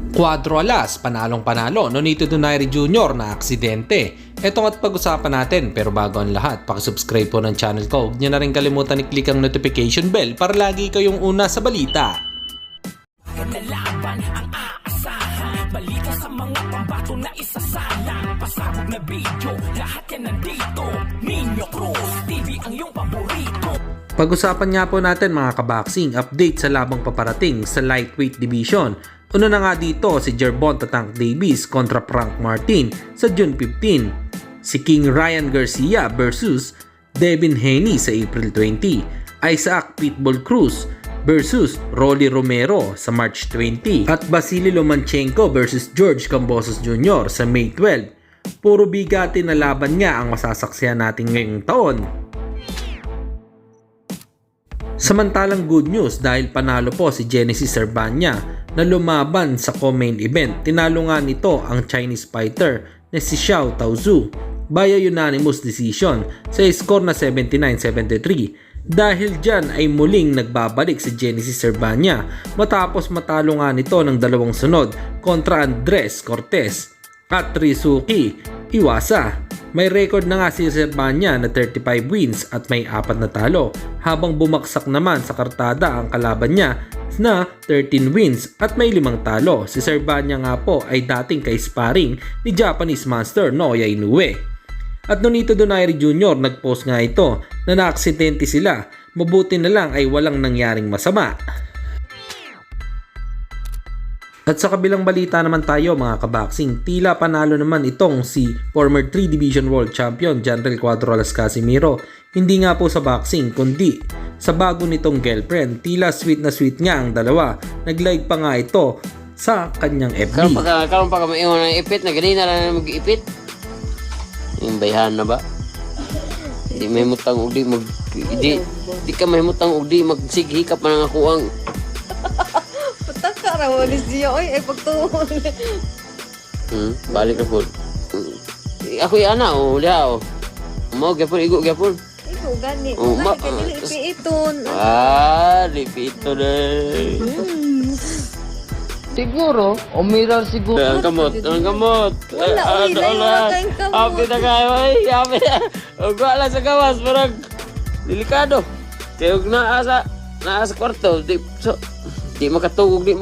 Cuadro alas, panalong-panalo, Nonito Donaire Jr. na aksidente. Ito at pag-usapan natin, pero bago ang lahat, pakisubscribe po ng channel ko. Huwag niyo na rin kalimutan i-click ang notification bell para lagi kayong una sa balita. Kalaban ang aasahan, balita sa mga pambato na isasalang, pasabog na video, lahat yan nandito. Minyo Cruz TV ang iyong paborito. Pag-usapan nga po natin mga kaboxing, update sa labang paparating sa lightweight division. Una na nga dito si Gervonta Tank Davis kontra Frank Martin sa June 15. Si King Ryan Garcia versus Devin Haney sa April 20. Isaac Pitbull Cruz versus Rolly Romero sa March 20. At Vasily Lomachenko versus George Kambosos Jr. sa May 12. Puro bigati na laban nga ang masasaksihan natin ngayong taon. Samantalang good news dahil panalo po si Genesis Servania na lumaban sa co-main event. Tinalo nga nito ang Chinese fighter na si Xiao Taozu via unanimous decision sa score na 79-73. Dahil dyan ay muling nagbabalik si Genesis Servania matapos matalo nga nito ng dalawang sunod kontra Andres Cortez at Risuki Iwasa. May record na nga si Servania na 35 wins at may 4 na talo, habang bumaksak naman sa kartada ang kalaban niya na 13 wins at may 5 talo. Si Servania nga po ay dating ka-sparring ni Japanese Monster Naoya Inoue. At Nonito Donaire Jr. nagpost nga ito na naaksidente sila, mabuti na lang ay walang nangyaring masama. At sa kabilang balita naman tayo mga kaboxing, tila panalo naman itong si former 3 Division World Champion General Cuadro Alas Casimiro. Hindi nga po sa boxing kundi sa bago nitong girlfriend. Tila sweet na sweet nga ang dalawa. Nag-live pa nga ito sa kanyang FB. Karon pa ka maiwan ng ipit na ganina lang mag-ipit. Yung bayhan na ba? Di may mutang udi mag di ka may mutang udi magsighi ka pa nang ako ang Taka raw ni siya oy ay pagtuon. balik na po. Ako yung ana o liha o. Mo gyapon igo gyapon. Ikaw gani. Oh, Ay kanili ipiiton. Lipito na. Siguro, umiral siguro. Ang gamot. Wala, uy, layo na kayong kamot. Abi na kayo, ay, abi na. Huwag wala sa gawas, parang delikado. Kaya huwag naasa kwarto, di makatugog, di